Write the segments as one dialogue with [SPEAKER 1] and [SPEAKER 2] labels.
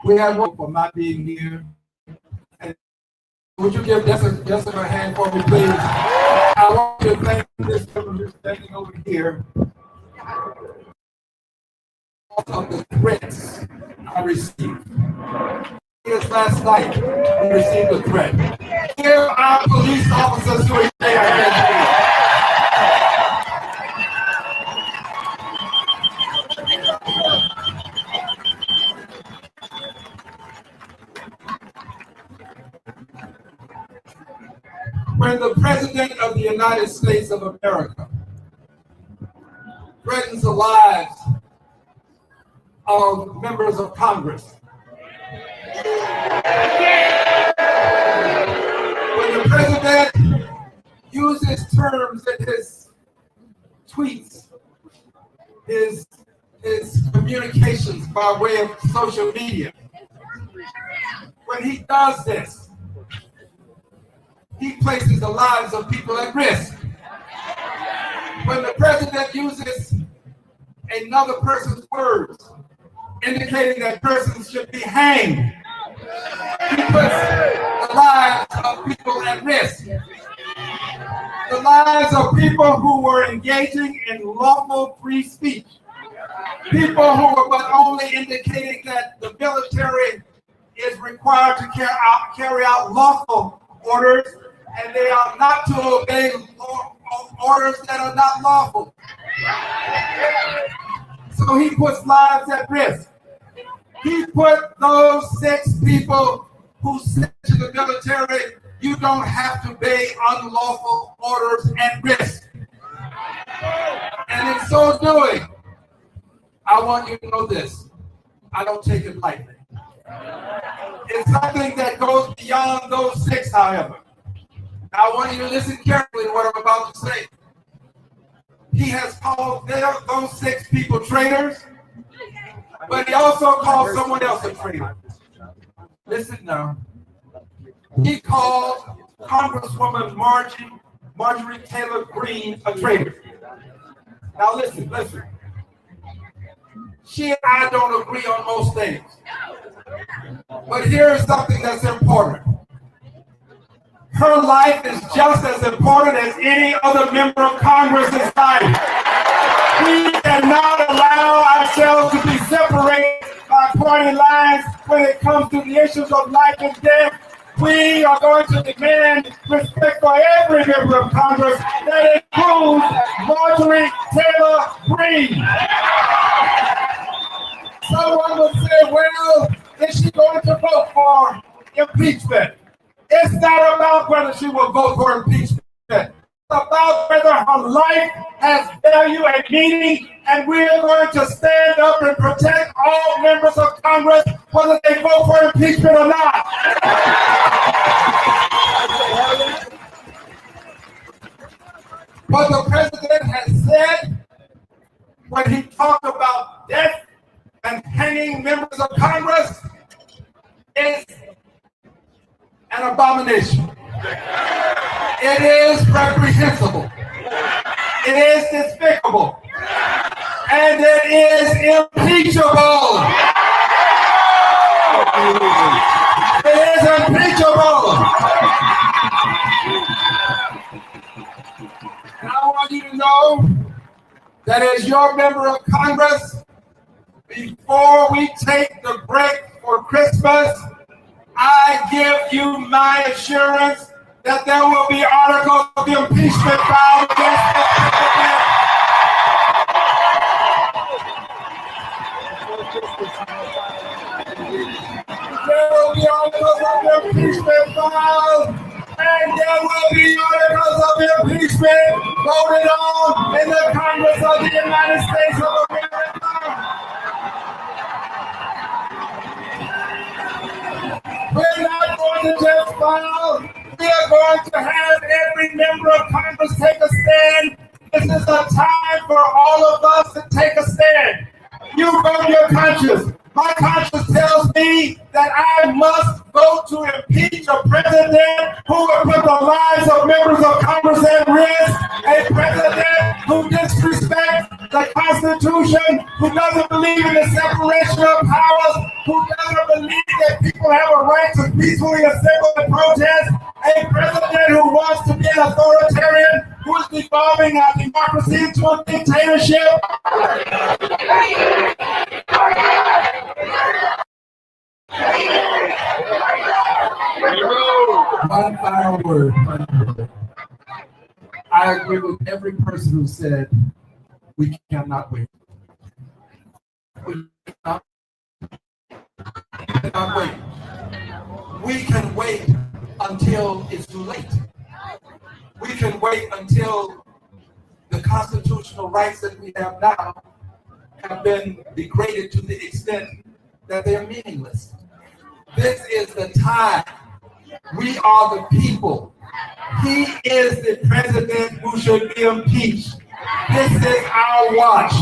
[SPEAKER 1] We have one for my being here. And would you give Jessica a hand for me, please? I want you to thank this woman who's standing over here of the threats I received. Just last night, we received a threat. Here are police officers who are there. When the President of the United States of America threatens the lives of members of Congress, when the President uses terms in his tweets, his communications by way of social media, when he does this, he places the lives of people at risk. When the President uses another person's words, indicating that persons should be hanged, he puts the lives of people at risk. The lives of people who were engaging in lawful free speech. People who were but only indicating that the military is required to carry out lawful orders, and they are not to obey orders that are not lawful. So he puts lives at risk. He put those 6 people who said to the military, you don't have to obey unlawful orders at risk. And in so doing, I want you to know this. I don't take it lightly. It's something that goes beyond those 6, however. I want you to listen carefully to what I'm about to say. He has called those 6 people traitors, but he also called someone else a traitor. Listen now. He called Congresswoman Marjorie Taylor Greene a traitor. Now listen. She and I don't agree on most things. But here is something that's important. Her life is just as important as any other member of Congress's life. We cannot allow ourselves to be separated by party lines when it comes to the issues of life and death. We are going to demand respect for every member of Congress. That includes Marjorie Taylor Greene. Someone will say, well, is she going to vote for impeachment? It's not about whether she will vote for impeachment. It's about whether her life has value and meaning, and we are going to stand up and protect all members of Congress, whether they vote for impeachment or not. What the President has said when he talked about death and hanging members of Congress is an abomination. It is reprehensible. It is despicable. And it is impeachable. It is impeachable. And I want you to know that as your member of Congress, before we take the break for Christmas, I give you my assurance that there will be articles of impeachment filed against the President. There will be articles of impeachment filed, and there will be articles of impeachment voted on in the Congress of the United States of America. We're not going to just file. We are going to have every member of Congress take a stand. This is a time for all of us to take a stand. You vote your conscience. My conscience tells me that I must vote to impeach a president who will put the lives of members of Congress at risk, a president who disrespects the Constitution Constitution, who doesn't believe in the separation of powers, who doesn't believe that people have a right to peacefully assemble and protest, a president who wants to be an authoritarian, who is devolving our democracy into a dictatorship. One final word. I agree with every person who said we cannot wait. We cannot wait. We can wait until it's too late. We can wait until the constitutional rights that we have now have been degraded to the extent that they're meaningless. This is the time. We are the people. He is the president who should be impeached. This is our watch.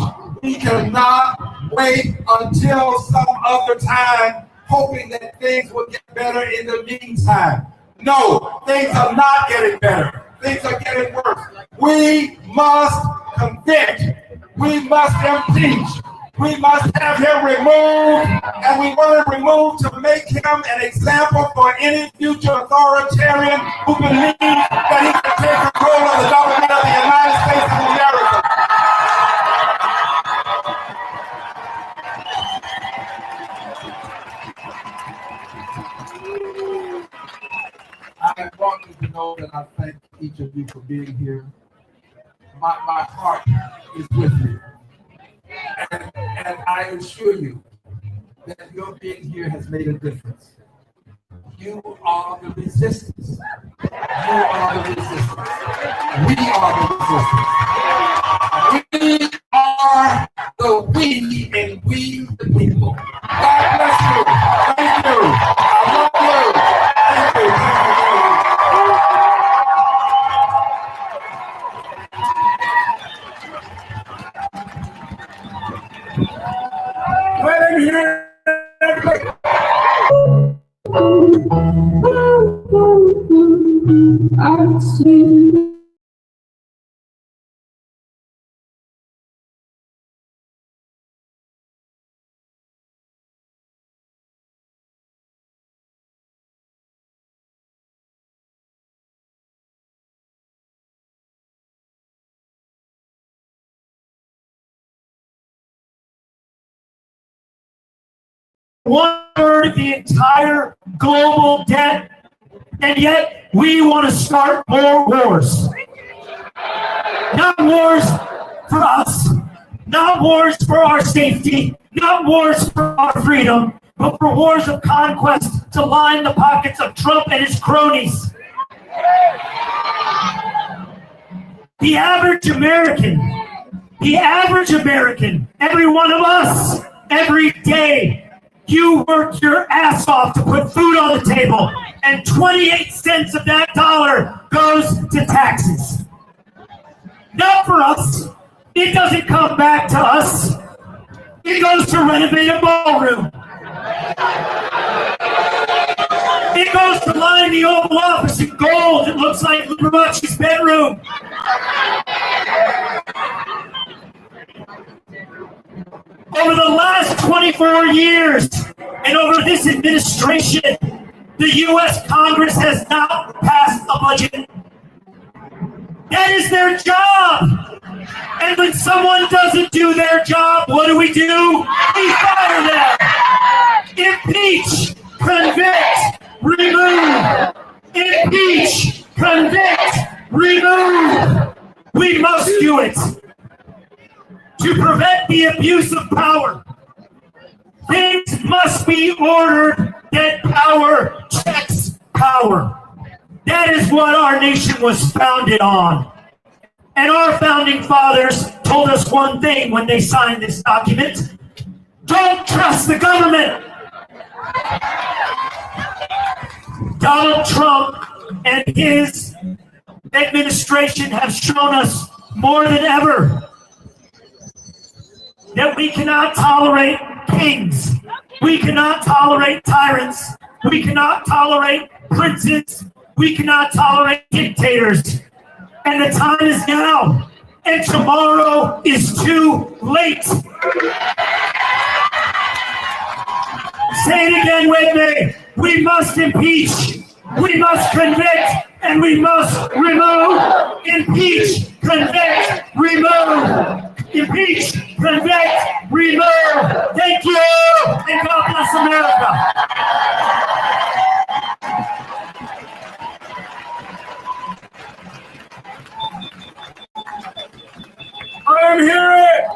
[SPEAKER 1] We cannot wait until some other time, hoping that things will get better in the meantime. No, things are not getting better. Things are getting worse. We must convict. We must impeach. We must have him removed, and we want him removed to make him an example for any future authoritarian who believes that he can take control of the government of the United States of America. I want you to know that I thank each of you for being here. My heart is with you. And I assure you that your being here has made a difference. You are the resistance. You are the resistance. We are the resistance. We are the we, and we the people. God bless you. Thank you. I love you. Thank you. Let him hear everybody. I see.
[SPEAKER 2] One-third of the entire global debt, and yet we want to start more wars. Not wars for us, not wars for our safety, not wars for our freedom, but for wars of conquest to line the pockets of Trump and his cronies. The average American, every one of us, every day, you work your ass off to put food on the table, and 28 cents of that dollar goes to taxes. Not for us. It doesn't come back to us. It goes to renovate a ballroom. It goes to line the Oval Office in gold. It looks like Liberace's bedroom. Over the last 24 years, and over this administration, the U.S. Congress has not passed a budget. That is their job. And when someone doesn't do their job, what do? We fire them. Impeach, convict, remove. Impeach, convict, remove. We must do it. To prevent the abuse of power, things must be ordered that power checks power. That is what our nation was founded on. And our founding fathers told us one thing when they signed this document: don't trust the government. Donald Trump and his administration have shown us more than ever that we cannot tolerate kings. We cannot tolerate tyrants. We cannot tolerate princes. We cannot tolerate dictators. And the time is now. and tomorrow is too late. Say it again with me. We must impeach, we must convict, and we must remove. Impeach, convict, remove. Impeach, convict, remove. Thank you, and God bless America.
[SPEAKER 1] I'm here.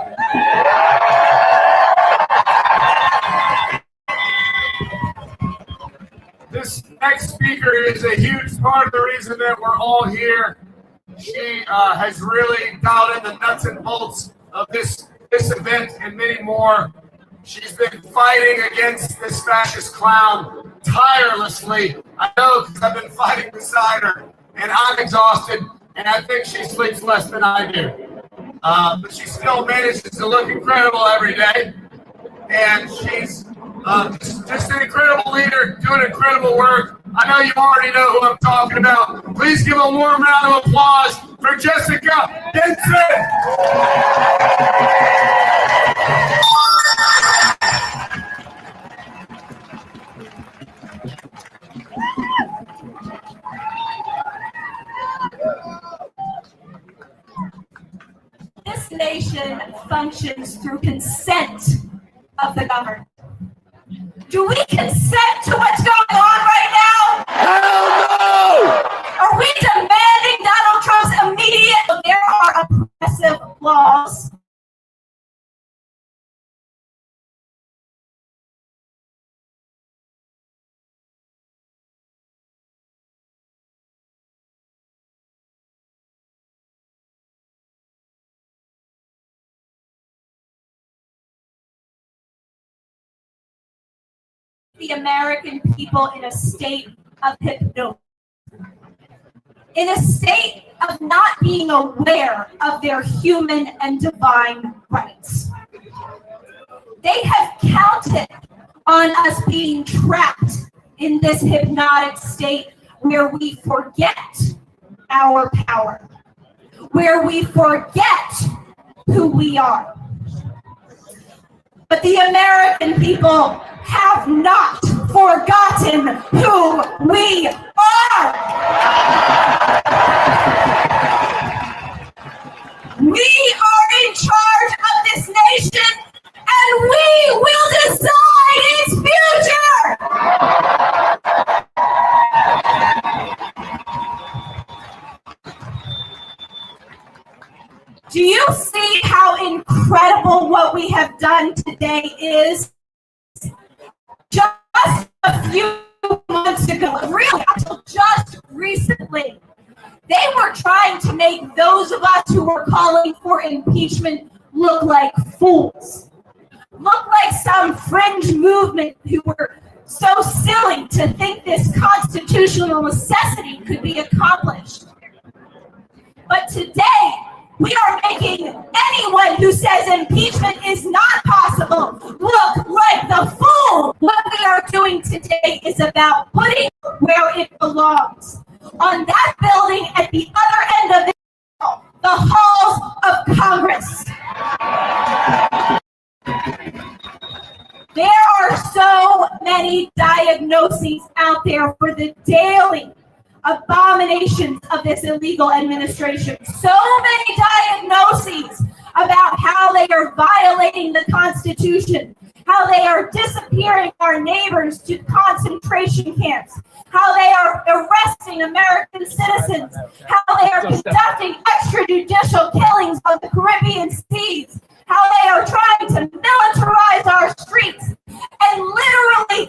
[SPEAKER 1] This next speaker is a huge part of the reason that we're all here. She has really dialed in the nuts and bolts of this event and many more. She's been fighting against this fascist clown tirelessly. I know because I've been fighting beside her, and I'm exhausted, and I think she sleeps less than I do. But she still manages to look incredible every day, and she's just an incredible leader, doing incredible work. I know you already know who I'm talking about. Please give a warm round of applause for Jessica Benson.
[SPEAKER 3] This nation functions through consent of the governed. Do we consent to what's going on right now?
[SPEAKER 1] Hell no!
[SPEAKER 3] Are we demanding Donald Trump's immediate? There are oppressive laws. The American people in a state of hypnosis, in a state of not being aware of their human and divine rights. They have counted on us being trapped in this hypnotic state where we forget our power, where we forget who we are. But the American people have not forgotten who we are. We are in charge of this nation, and we will decide its future. Do you see how incredible what we have done today is? Just a few months ago, really until just recently, they were trying to make those of us who were calling for impeachment look like fools, look like some fringe movement who were so silly to think this constitutional necessity could be accomplished. But today, we are making anyone who says impeachment is not possible look like the fool. What we are doing today is about putting where it belongs. On that building at the other end of the halls of Congress. There are so many diagnoses out there for the daily abominations of this illegal administration. So many diagnoses about how they are violating the Constitution, how they are disappearing our neighbors to concentration camps, how they are arresting American citizens, how they are conducting extrajudicial killings on the Caribbean seas, how they are trying to militarize our streets and literally